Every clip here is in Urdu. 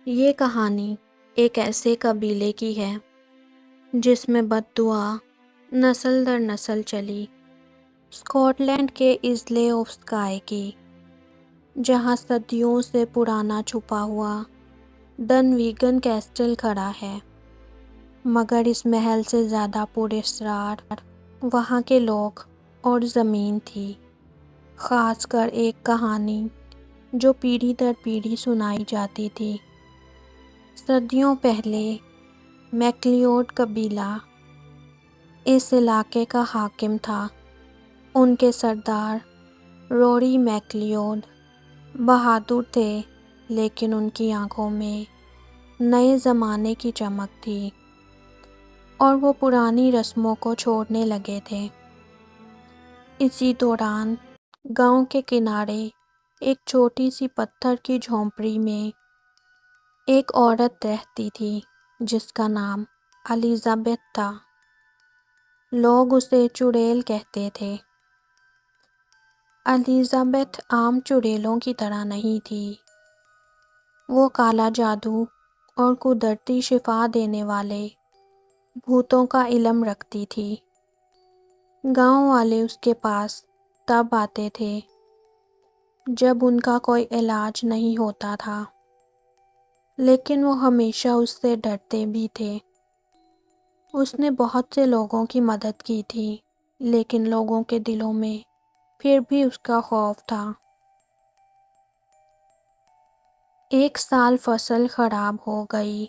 یہ کہانی ایک ایسے قبیلے کی ہے جس میں بد دعا نسل در نسل چلی، اسکاٹ لینڈ کے ایزلے آف اسکائی کی، جہاں صدیوں سے پرانا چھپا ہوا ڈنویگن کیسٹل کھڑا ہے، مگر اس محل سے زیادہ پراسرار وہاں کے لوگ اور زمین تھی، خاص کر ایک کہانی جو پیڑھی در پیڑھی سنائی جاتی تھی۔ صدیوں پہلے میک لیوڈ قبیلہ اس علاقے کا حاکم تھا۔ ان کے سردار روری میک لیوڈ بہادر تھے، لیکن ان کی آنکھوں میں نئے زمانے کی چمک تھی اور وہ پرانی رسموں کو چھوڑنے لگے تھے۔ اسی دوران گاؤں کے کنارے ایک چھوٹی سی پتھر کی جھونپڑی میں ایک عورت رہتی تھی جس کا نام الزبتھ تھا۔ لوگ اسے چڑیل کہتے تھے۔ الزبتھ عام چڑیلوں کی طرح نہیں تھی، وہ کالا جادو اور قدرتی شفا دینے والے بھوتوں کا علم رکھتی تھی۔ گاؤں والے اس کے پاس تب آتے تھے جب ان کا کوئی علاج نہیں ہوتا تھا، لیکن وہ ہمیشہ اس سے ڈرتے بھی تھے۔ اس نے بہت سے لوگوں کی مدد کی تھی، لیکن لوگوں کے دلوں میں پھر بھی اس کا خوف تھا۔ ایک سال فصل خراب ہو گئی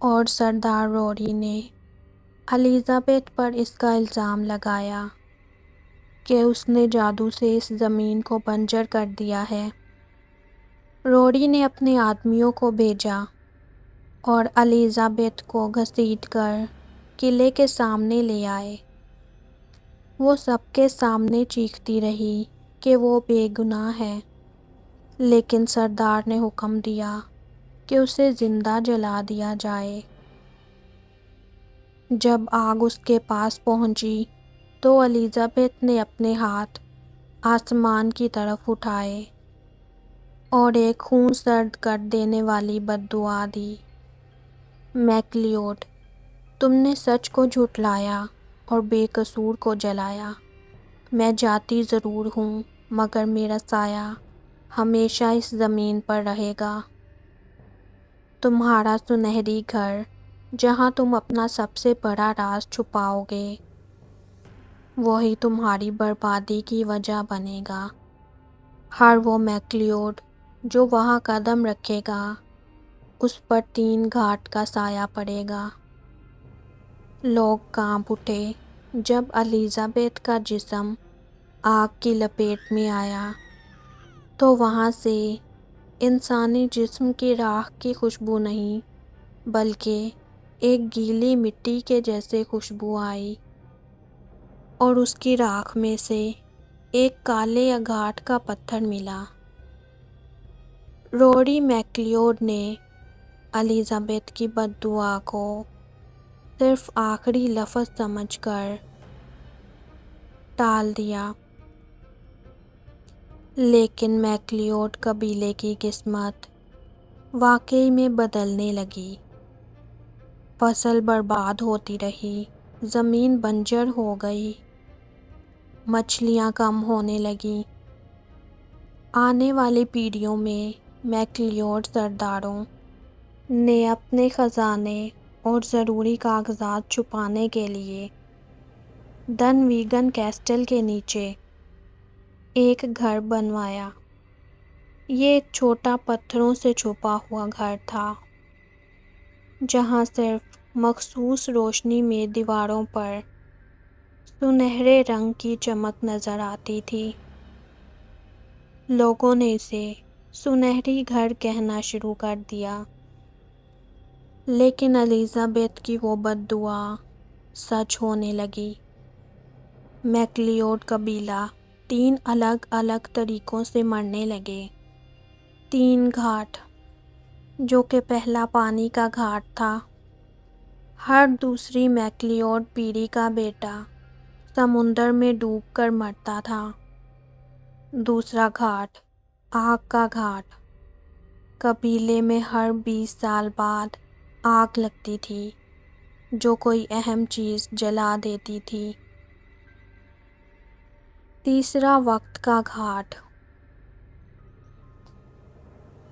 اور سردار روری نے الزبتھ پر اس کا الزام لگایا کہ اس نے جادو سے اس زمین کو بنجر کر دیا ہے۔ روری نے اپنے آدمیوں کو بھیجا اور الزبتھ کو گھسیٹ کر قلعے کے سامنے لے آئے۔ وہ سب کے سامنے چیختی رہی کہ وہ بے گناہ ہے، لیکن سردار نے حکم دیا کہ اسے زندہ جلا دیا جائے۔ جب آگ اس کے پاس پہنچی تو الزبتھ نے اپنے ہاتھ آسمان کی طرف اٹھائے اور ایک خون سرد کر دینے والی بد دعا دی۔ میک لیوڈ، تم نے سچ کو جھٹلایا اور بے قصور کو جلایا۔ میں جاتی ضرور ہوں، مگر میرا سایہ ہمیشہ اس زمین پر رہے گا۔ تمہارا سنہری گھر، جہاں تم اپنا سب سے بڑا راز چھپاؤ گے، وہی تمہاری بربادی کی وجہ بنے گا۔ ہر وہ میک لیوڈ جو وہاں قدم رکھے گا، اس پر 3 گھاٹ کا سایہ پڑے گا۔ لوگ کانپ اٹھے جب الزبتھ کا جسم آگ کی لپیٹ میں آیا، تو وہاں سے انسانی جسم کی راکھ کی خوشبو نہیں بلکہ ایک گیلی مٹی کے جیسے خوشبو آئی، اور اس کی راکھ میں سے ایک کالے اگاٹھ کا پتھر ملا۔ روری میک لیوڈ نے الزبتھ کی بد دعا کو صرف آخری لفظ سمجھ کر ٹال دیا، لیکن میک لیوڈ قبیلے کی قسمت واقعی میں بدلنے لگی۔ فصل برباد ہوتی رہی، زمین بنجر ہو گئی، مچھلیاں کم ہونے لگیں۔ آنے والی پیڑھیوں میں میک لیوڈ سرداروں نے اپنے خزانے اور ضروری کاغذات چھپانے کے لیے ڈنویگن کیسٹل کے نیچے ایک گھر بنوایا۔ یہ ایک چھوٹا پتھروں سے چھپا ہوا گھر تھا، جہاں صرف مخصوص روشنی میں دیواروں پر سنہرے رنگ کی چمک نظر آتی تھی۔ لوگوں نے اسے سنہری گھر کہنا شروع کر دیا، لیکن الزبتھ کی وہ بد دعا سچ ہونے لگی۔ میک لیوڈ قبیلہ 3 الگ الگ طریقوں سے مرنے لگے۔ 3 گھاٹ، جو کہ پہلا پانی کا گھاٹ تھا، ہر دوسری میک لیوڈ پیڑھی کا بیٹا سمندر میں ڈوب کر مرتا تھا۔ دوسرا گھاٹ، آگ کا گھاٹ، قبیلے میں ہر 20 سال بعد آگ لگتی تھی جو کوئی اہم چیز جلا دیتی تھی۔ تیسرا، وقت کا گھاٹ۔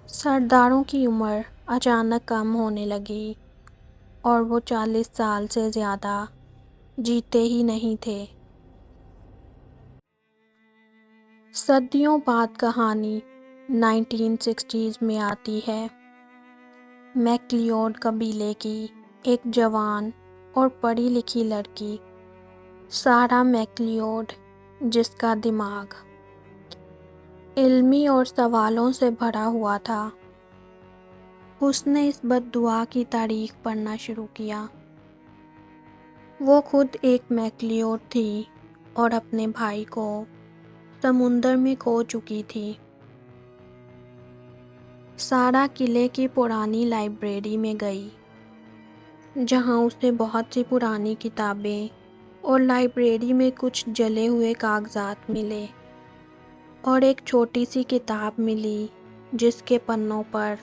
سرداروں کی عمر اچانک کم ہونے لگی اور وہ 40 سال سے زیادہ جیتے ہی نہیں تھے۔ صدیوں بعد کہانی 1960s میں آتی ہے۔ میک لیوڈ قبیلے کی ایک جوان اور پڑھی لکھی لڑکی، سارا میک لیوڈ، جس کا دماغ علمی اور سوالوں سے بھرا ہوا تھا، اس نے اس بد دعا کی تاریخ پڑھنا شروع کیا۔ وہ خود ایک میک لیوڈ تھی اور اپنے بھائی کو سمندر میں کھو چکی تھی۔ سارا قلعے کی پرانی لائبریری میں گئی، جہاں اسے بہت سی پرانی کتابیں اور لائبریری میں کچھ جلے ہوئے کاغذات ملے اور ایک چھوٹی سی کتاب ملی جس کے پنوں پر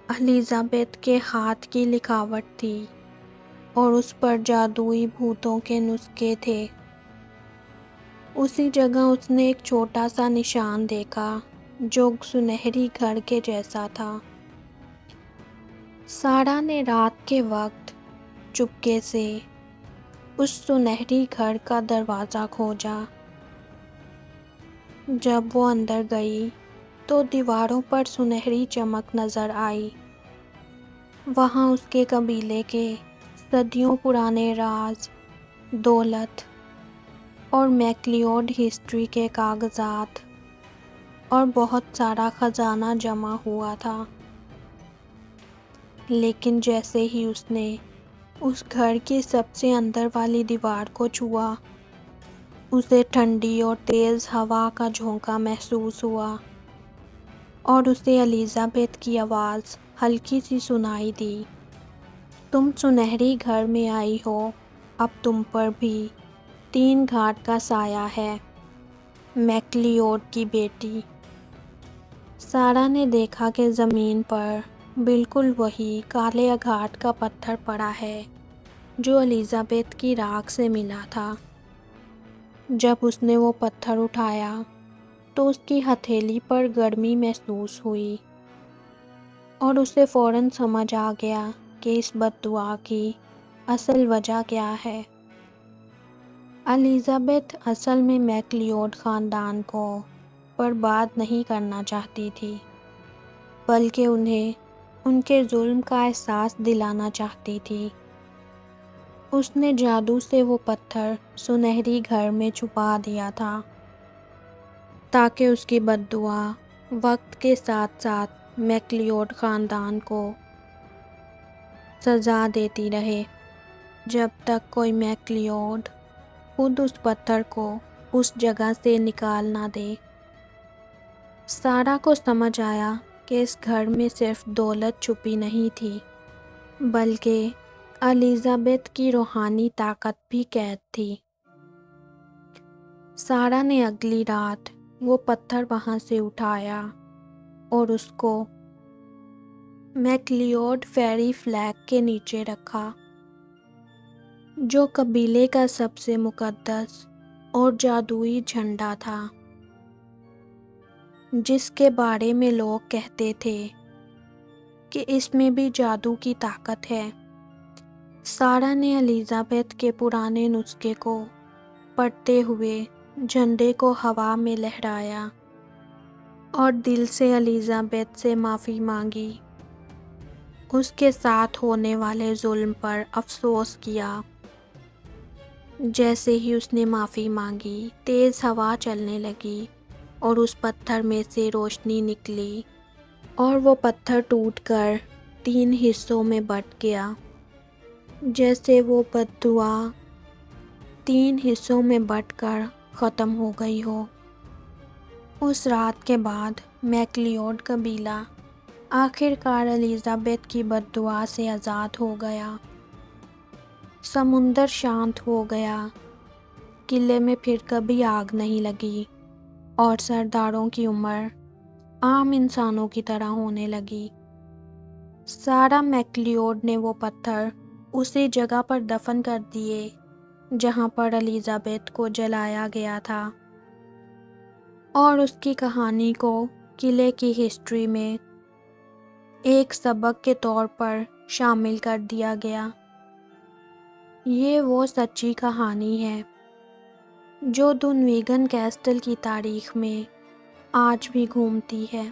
الیزابتھ کے ہاتھ کی لکھاوٹ تھی اور اس پر جادوئی بھوتوں کے نسخے تھے۔ اسی جگہ اس نے ایک چھوٹا سا نشان دیکھا جو سنہری گھر کے جیسا تھا۔ سارا نے رات کے وقت چپکے سے اس سنہری گھر کا دروازہ کھوجا۔ جب وہ اندر گئی تو دیواروں پر سنہری چمک نظر آئی۔ وہاں اس کے قبیلے کے صدیوں پرانے راز، دولت اور میک لیوڈ ہسٹری کے کاغذات اور بہت سارا خزانہ جمع ہوا تھا۔ لیکن جیسے ہی اس نے اس گھر کی سب سے اندر والی دیوار کو چھوا، اسے ٹھنڈی اور تیز ہوا کا جھونکا محسوس ہوا اور اسے الیزابتھ کی آواز ہلکی سی سنائی دی، "تم سنہری گھر میں آئی ہو، اب تم پر بھی 3 گھاٹ کا سایہ ہے، میک لیوڈ کی بیٹی۔" سارا نے دیکھا کہ زمین پر بالکل وہی کالے اگارٹ کا پتھر پڑا ہے جو الیزابتھ کی راکھ سے ملا تھا۔ جب اس نے وہ پتھر اٹھایا تو اس کی ہتھیلی پر گرمی محسوس ہوئی اور اسے فوراً سمجھ آ گیا کہ اس بد دعا کی اصل وجہ کیا ہے۔ الیزابتھ اصل میں میک لیوڈ خاندان کو برباد نہیں کرنا چاہتی تھی، بلکہ انہیں ان کے ظلم کا احساس دلانا چاہتی تھی۔ اس نے جادو سے وہ پتھر سنہری گھر میں چھپا دیا تھا تاکہ اس کی بد دعا وقت کے ساتھ ساتھ میک لیوڈ خاندان کو سزا دیتی رہے، جب تک کوئی میک لیوڈ خود اس پتھر کو اس جگہ سے نکال نہ دے۔ سارا کو سمجھ آیا کہ اس گھر میں صرف دولت چھپی نہیں تھی، بلکہ الیزابتھ کی روحانی طاقت بھی قید تھی۔ سارا نے اگلی رات وہ پتھر وہاں سے اٹھایا اور اس کو میک لیوڈ فیری فلیگ کے نیچے رکھا، جو قبیلے کا سب سے مقدس اور جادوئی جھنڈا تھا، جس کے بارے میں لوگ کہتے تھے کہ اس میں بھی جادو کی طاقت ہے۔ سارا نے الیزابتھ کے پرانے نسخے کو پڑھتے ہوئے جھنڈے کو ہوا میں لہرایا اور دل سے الیزابتھ سے معافی مانگی، اس کے ساتھ ہونے والے ظلم پر افسوس کیا۔ جیسے ہی اس نے معافی مانگی، تیز ہوا چلنے لگی اور اس پتھر میں سے روشنی نکلی اور وہ پتھر ٹوٹ کر 3 حصوں میں بٹ گیا، جیسے وہ بد دعا 3 حصوں میں بٹ کر ختم ہو گئی ہو۔ اس رات کے بعد میک لیوڈ قبیلہ آخر کار الیزابتھ کی بد دعا سے آزاد ہو گیا۔ سمندر شانت ہو گیا، قلعے میں پھر کبھی آگ نہیں لگی اور سرداروں کی عمر عام انسانوں کی طرح ہونے لگی۔ سارا میکلیوڈ نے وہ پتھر اسی جگہ پر دفن کر دیے جہاں پر الیزابتھ کو جلایا گیا تھا، اور اس کی کہانی کو قلعے کی ہسٹری میں ایک سبق کے طور پر شامل کر دیا گیا۔ یہ وہ سچی کہانی ہے جو دونویگن کیسٹل کی تاریخ میں آج بھی گھومتی ہے۔